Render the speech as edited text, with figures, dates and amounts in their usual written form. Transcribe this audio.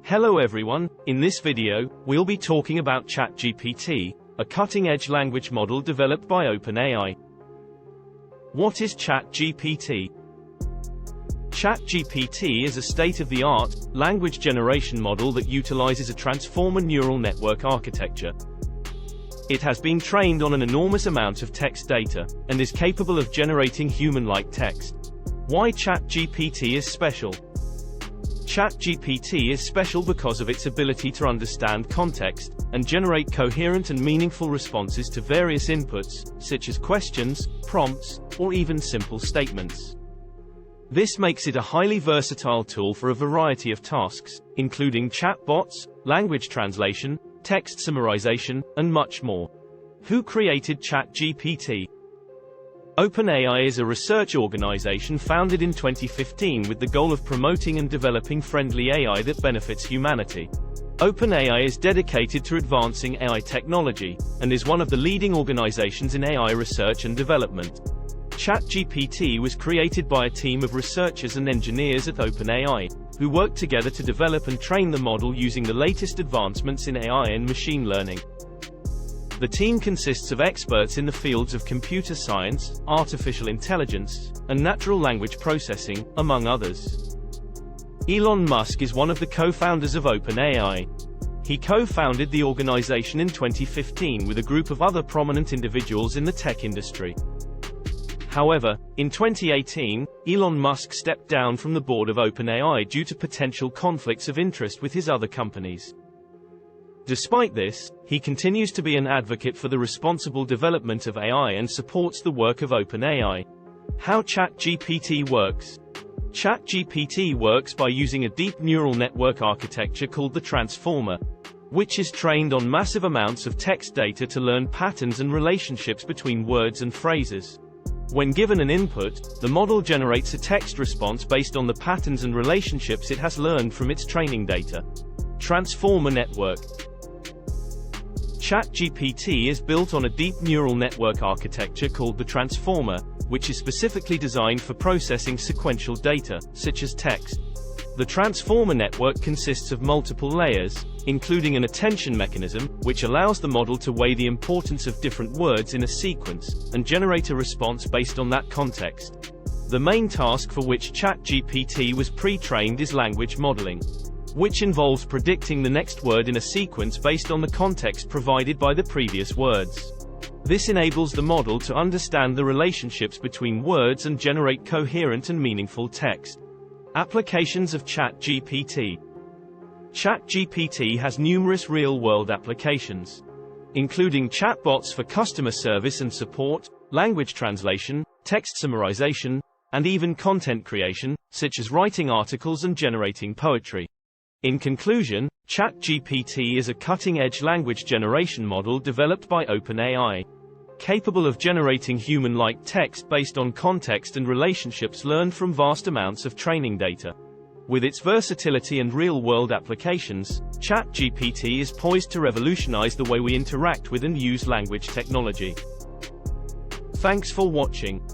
Hello everyone, in this video, we'll be talking about ChatGPT, a cutting-edge language model developed by OpenAI. What is ChatGPT? ChatGPT is a state-of-the-art, language generation model that utilizes a transformer neural network architecture. It has been trained on an enormous amount of text data, and is capable of generating human-like text. Why ChatGPT is special? ChatGPT is special because of its ability to understand context, and generate coherent and meaningful responses to various inputs, such as questions, prompts, or even simple statements. This makes it a highly versatile tool for a variety of tasks, including chatbots, language translation, text summarization, and much more. Who created ChatGPT? OpenAI is a research organization founded in 2015 with the goal of promoting and developing friendly AI that benefits humanity. OpenAI is dedicated to advancing AI technology, and is one of the leading organizations in AI research and development. ChatGPT was created by a team of researchers and engineers at OpenAI, who worked together to develop and train the model using the latest advancements in AI and machine learning. The team consists of experts in the fields of computer science, artificial intelligence, and natural language processing, among others. Elon Musk is one of the co-founders of OpenAI. He co-founded the organization in 2015 with a group of other prominent individuals in the tech industry. However, in 2018, Elon Musk stepped down from the board of OpenAI due to potential conflicts of interest with his other companies. Despite this, he continues to be an advocate for the responsible development of AI and supports the work of OpenAI. How ChatGPT works? ChatGPT works by using a deep neural network architecture called the transformer, which is trained on massive amounts of text data to learn patterns and relationships between words and phrases. When given an input, the model generates a text response based on the patterns and relationships it has learned from its training data. Transformer network. ChatGPT is built on a deep neural network architecture called the transformer, which is specifically designed for processing sequential data, such as text. The transformer network consists of multiple layers, including an attention mechanism, which allows the model to weigh the importance of different words in a sequence, and generate a response based on that context. The main task for which ChatGPT was pre-trained is language modeling, which involves predicting the next word in a sequence based on the context provided by the previous words. This enables the model to understand the relationships between words and generate coherent and meaningful text. Applications of ChatGPT. ChatGPT has numerous real-world applications, including chatbots for customer service and support, language translation, text summarization, and even content creation, such as writing articles and generating poetry. In conclusion, ChatGPT is a cutting-edge language generation model developed by OpenAI, capable of generating human-like text based on context and relationships learned from vast amounts of training data. With its versatility and real-world applications, ChatGPT is poised to revolutionize the way we interact with and use language technology. Thanks for watching.